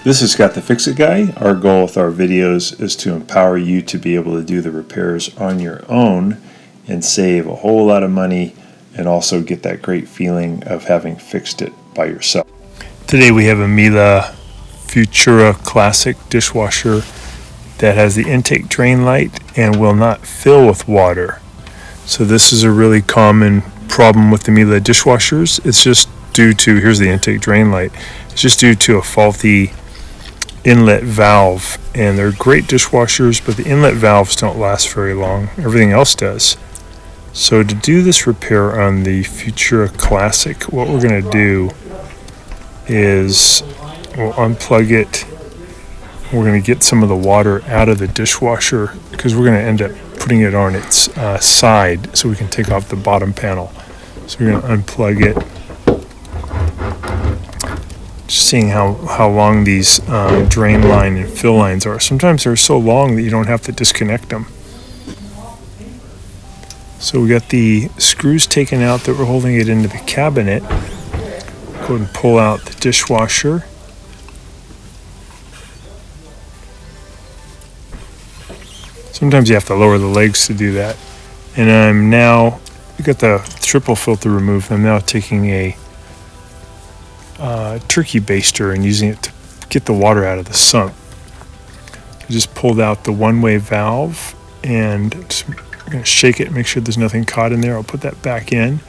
This is Scott the Fix-It Guy. Our goal with our videos is to empower you to be able to do the repairs on your own and save a whole lot of money and also get that great feeling of having fixed it by yourself. Today we have a Miele Futura classic dishwasher that has the intake drain light and will not fill with water. So this is a really common problem with the Miele dishwashers. It's just due to, here's the intake drain light, it's just due to a faulty inlet valve, and they're great dishwashers, but the inlet valves don't last very long. Everything else does. So to do this repair on the Futura Classic, what we're going to do is we'll unplug it. We're going to get some of the water out of the dishwasher because we're going to end up putting it on its side so we can take off the bottom panel. So we're going to unplug it. Just seeing how long these drain line and fill lines are. Sometimes they're so long that you don't have to disconnect them. So we got the screws taken out that we're holding it into the cabinet. Go ahead and pull out the dishwasher. Sometimes you have to lower the legs to do that. And I'm now, we got the triple filter removed. I'm now taking a turkey baster and using it to get the water out of the sump. I just pulled out the one-way valve and just going to shake it, make sure there's nothing caught in there. I'll put that back in,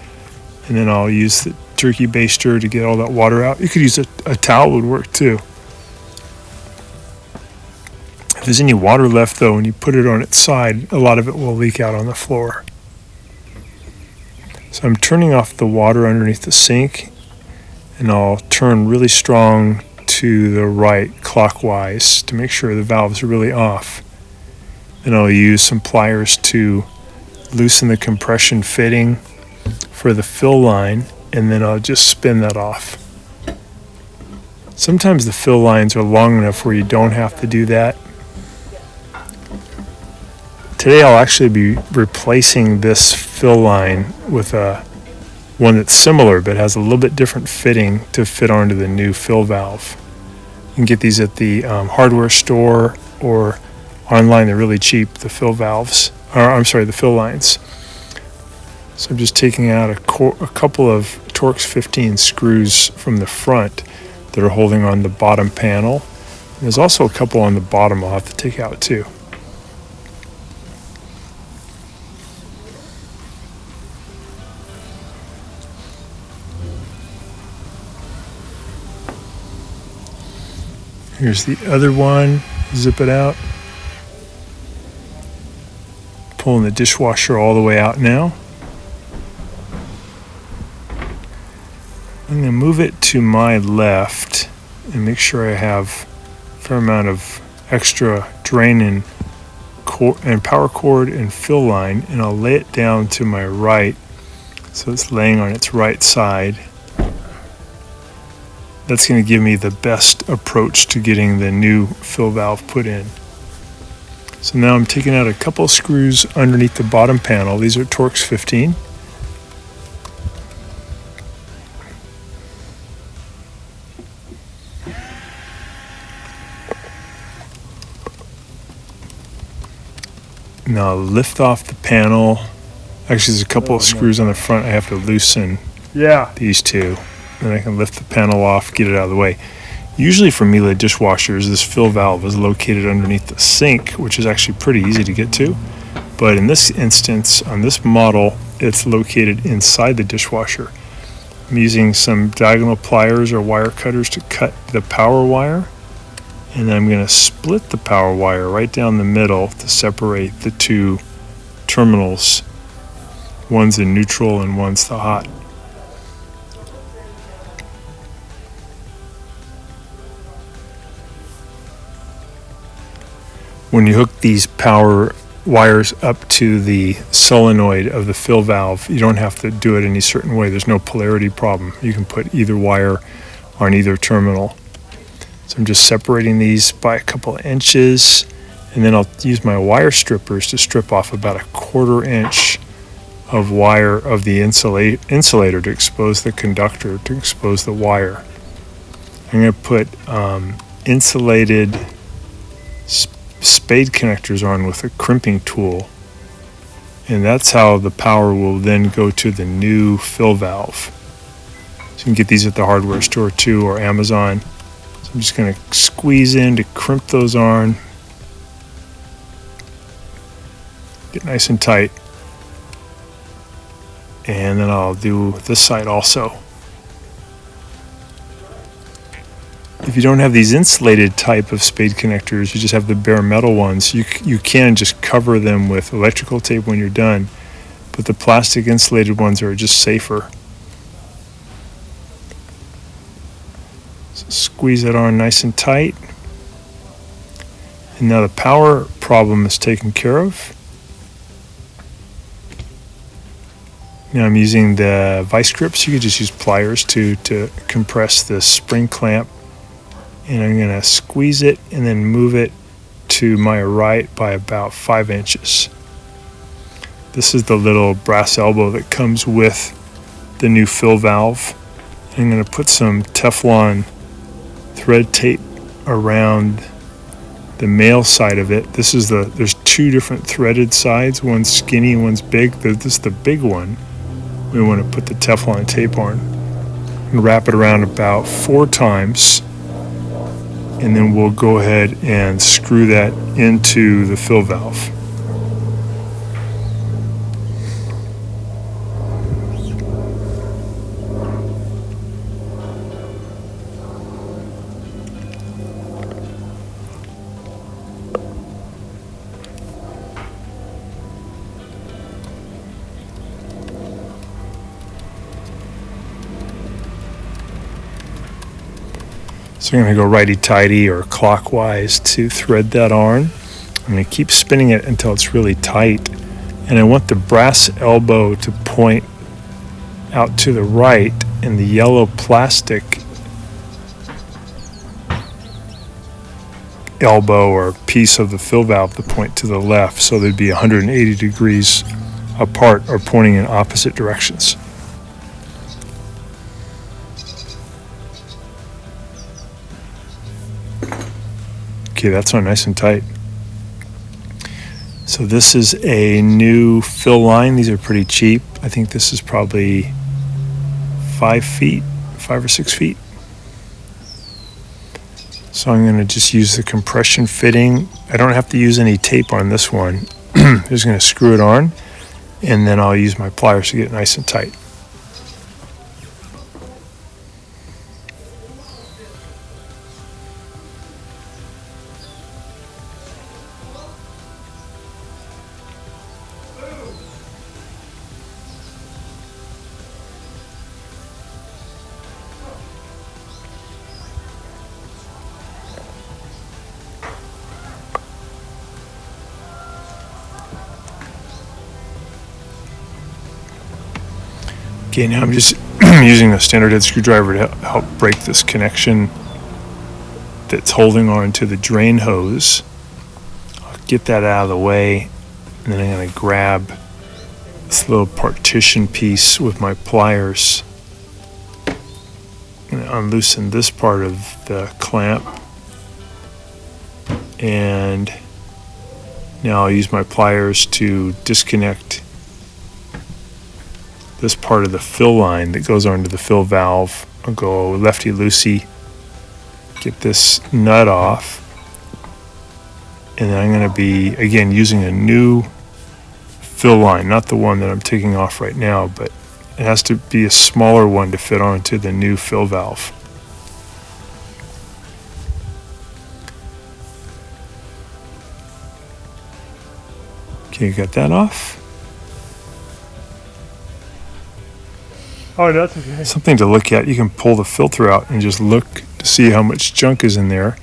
and then I'll use the turkey baster to get all that water out. You could use a towel, would work too. If there's any water left though, when you put it on its side, a lot of it will leak out on the floor. So I'm turning off the water underneath the sink, and I'll turn really strong to the right clockwise to make sure the valves are really off. Then I'll use some pliers to loosen the compression fitting for the fill line, and then I'll just spin that off. Sometimes the fill lines are long enough where you don't have to do that. Today I'll actually be replacing this fill line with one that's similar but has a little bit different fitting to fit onto the new fill valve. You can get these at the hardware store or online. They're really cheap, the fill valves, the fill lines. So I'm just taking out a couple of Torx 15 screws from the front that are holding on the bottom panel. And there's also a couple on the bottom I'll have to take out too. Here's the other one, zip it out. Pulling the dishwasher all the way out now. I'm going to move it to my left and make sure I have a fair amount of extra drain and power cord and fill line, and I'll lay it down to my right so it's laying on its right side. That's going to give me the best approach to getting the new fill valve put in. So now I'm taking out a couple of screws underneath the bottom panel. These are Torx 15. Now I'll lift off the panel. Actually, there's a couple of screws on the front I have to loosen. These two. Then I can lift the panel off, get it out of the way. Usually for Miele dishwashers, this fill valve is located underneath the sink, which is actually pretty easy to get to. But in this instance, on this model, it's located inside the dishwasher. I'm using some diagonal pliers or wire cutters to cut the power wire. And I'm going to split the power wire right down the middle to separate the two terminals. One's in neutral and one's the hot. When you hook these power wires up to the solenoid of the fill valve, you don't have to do it any certain way. There's no polarity problem. You can put either wire on either terminal. So I'm just separating these by a couple of inches, and then I'll use my wire strippers to strip off about 1/4 inch of wire of the insulator to expose the conductor, to expose the wire. I'm going to put insulated spade connectors on with a crimping tool, and that's how the power will then go to the new fill valve. So you can get these at the hardware store too, or Amazon. So I'm just going to squeeze in to crimp those on, get nice and tight, and then I'll do this side also. If you don't have these insulated type of spade connectors, you just have the bare metal ones, you can just cover them with electrical tape when you're done, but the plastic insulated ones are just safer. So squeeze it on nice and tight. And now the power problem is taken care of. Now I'm using the vice grips. You could just use pliers to compress the spring clamp. And I'm going to squeeze it and then move it to my right by about 5 inches. This is the little brass elbow that comes with the new fill valve. I'm going to put some Teflon thread tape around the male side of it. There's 2 different threaded sides, one's skinny and one's big. This is the big one. We want to put the Teflon tape on and wrap it around about 4 times. And then we'll go ahead and screw that into the fill valve. So I'm going to go righty-tighty or clockwise to thread that on. I'm going to keep spinning it until it's really tight. And I want the brass elbow to point out to the right and the yellow plastic elbow or piece of the fill valve to point to the left, so they'd be 180 degrees apart or pointing in opposite directions. Okay, that's on nice and tight. So this is a new fill line. These are pretty cheap. I think this is probably 5 or 6 feet. So I'm going to just use the compression fitting. I don't have to use any tape on this one. I'm just going to screw it on, and then I'll use my pliers to get it nice and tight. Okay, now I'm just using a standard head screwdriver to help break this connection that's holding on to the drain hose. I'll get that out of the way, and then I'm going to grab this little partition piece with my pliers. I'm going to unloosen this part of the clamp, and now I'll use my pliers to disconnect this part of the fill line that goes onto the fill valve. I'll go lefty-loosey, get this nut off, and then I'm going to be, again, using a new fill line, not the one that I'm taking off right now, but it has to be a smaller one to fit onto the new fill valve. Okay, got that off. Oh, that's okay. Something to look at. You can pull the filter out and just look to see how much junk is in there.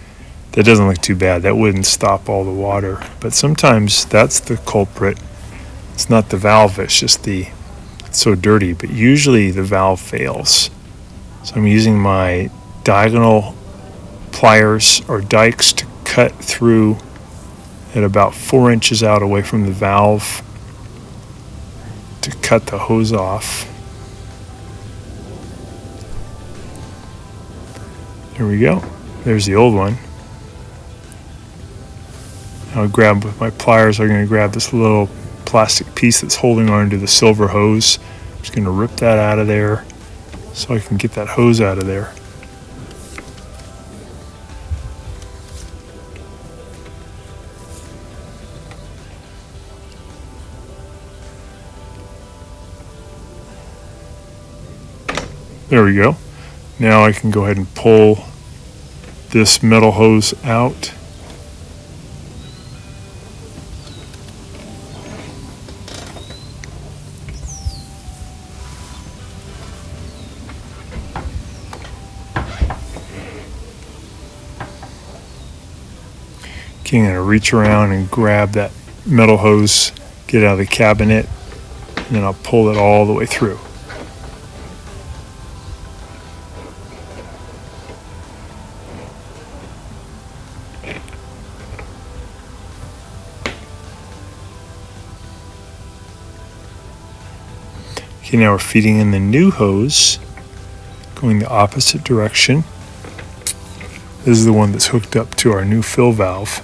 That doesn't look too bad. That wouldn't stop all the water. But sometimes that's the culprit. It's not the valve, it's just it's so dirty. But usually the valve fails. So I'm using my diagonal pliers or dikes to cut through at about 4 inches out away from the valve to cut the hose off. There we go. There's the old one. I'll grab with my pliers. I'm going to grab this little plastic piece that's holding on to the silver hose. I'm just going to rip that out of there so I can get that hose out of there. There we go. Now I can go ahead and pull this metal hose out. Okay, I'm going to reach around and grab that metal hose, get it out of the cabinet, and then I'll pull it all the way through. Okay, now we're feeding in the new hose, going the opposite direction. This is the one that's hooked up to our new fill valve.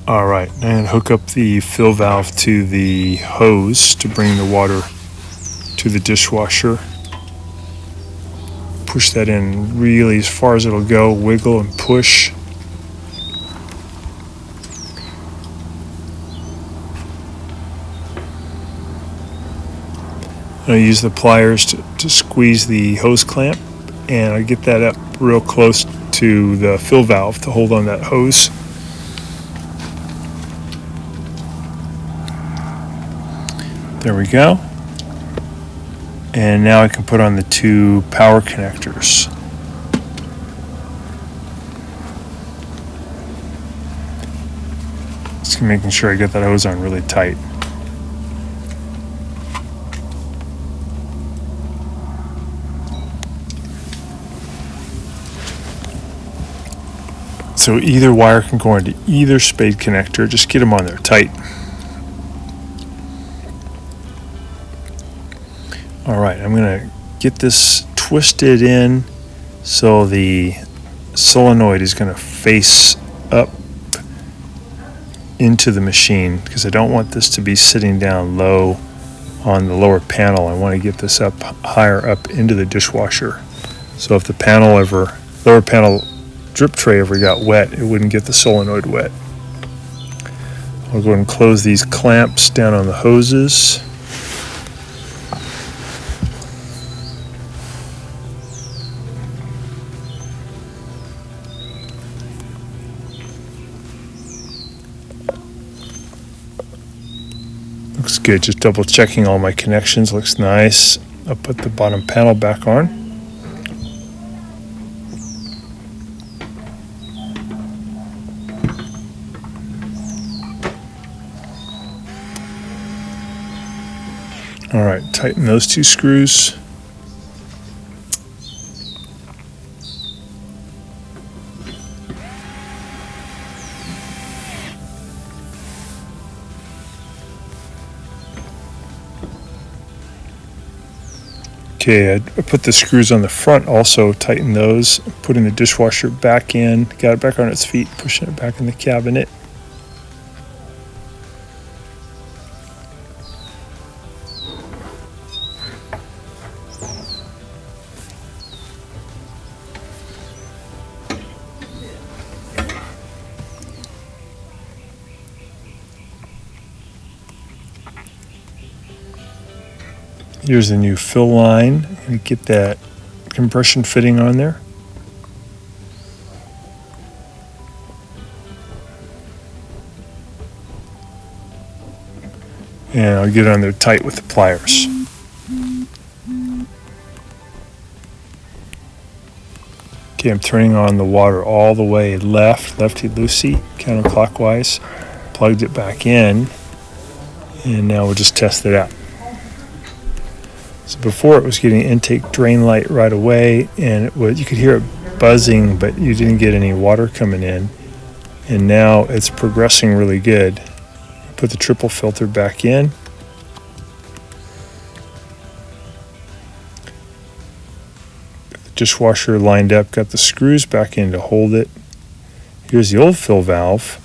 All right, I'm going to hook up the fill valve to the hose to bring the water to the dishwasher. Push that in really as far as it'll go, wiggle and push. I use the pliers to squeeze the hose clamp, and I get that up real close to the fill valve to hold on that hose. There we go. And now I can put on the two power connectors. Just making sure I get that hose on really tight. So either wire can go into either spade connector, just get them on there tight. All right, I'm gonna get this twisted in so the solenoid is gonna face up into the machine, because I don't want this to be sitting down low on the lower panel. I want to get this up higher up into the dishwasher. So if the lower panel drip tray ever got wet, it wouldn't get the solenoid wet. I'll go ahead and close these clamps down on the hoses. Looks good, just double checking all my connections, looks nice. I'll put the bottom panel back on. All right, tighten those two screws. Okay, I put the screws on the front also, tighten those, putting the dishwasher back in, got it back on its feet, pushing it back in the cabinet. Here's the new fill line, and get that compression fitting on there. And I'll get it on there tight with the pliers. Okay, I'm turning on the water all the way lefty-loosey, counterclockwise. Plugged it back in, and now we'll just test it out. So before it was getting intake drain light right away, and you could hear it buzzing, but you didn't get any water coming in. And now it's progressing really good. Put the triple filter back in, dishwasher lined up, got the screws back in to hold it. Here's the old fill valve,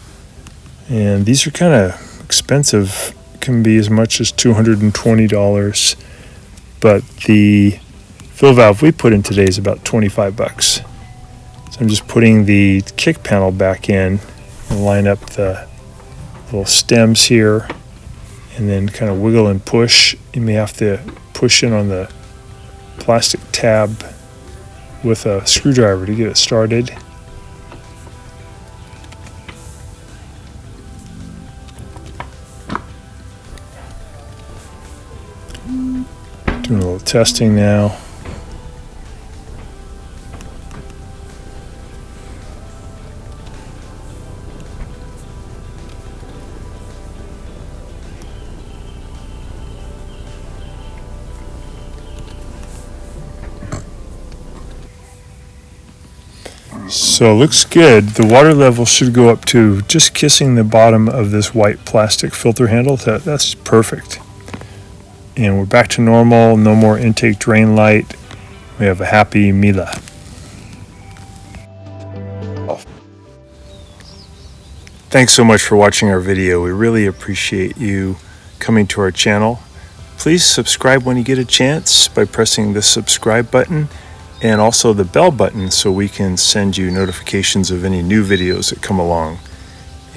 and these are kind of expensive, can be as much as $220, but the fill valve we put in today is about 25 bucks. So I'm just putting the kick panel back in and line up the little stems here, and then kind of wiggle and push. You may have to push in on the plastic tab with a screwdriver to get it started. Doing a little testing now. So it looks good. The water level should go up to just kissing the bottom of this white plastic filter handle. That's perfect. And we're back to normal. No more intake drain light. We have a happy Miele. Thanks so much for watching our video. We really appreciate you coming to our channel. Please subscribe when you get a chance by pressing the subscribe button and also the bell button so we can send you notifications of any new videos that come along.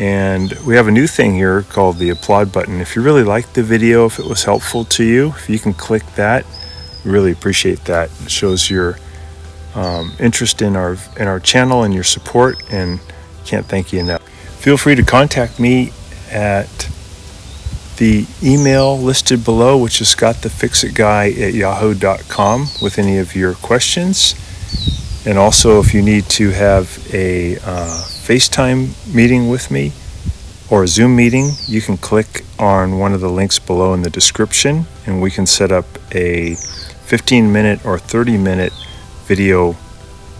And we have a new thing here called the applaud button. If you really liked the video, if it was helpful to you, if you can click that, we really appreciate that. It shows your interest in our channel and your support, and can't thank you enough. Feel free to contact me at the email listed below, which is scottthefixitguy@yahoo.com, with any of your questions. And also, if you need to have a FaceTime meeting with me or a Zoom meeting, you can click on one of the links below in the description, and we can set up a 15-minute or 30-minute video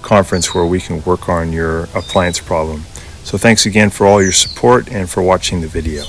conference where we can work on your appliance problem. So thanks again for all your support and for watching the video.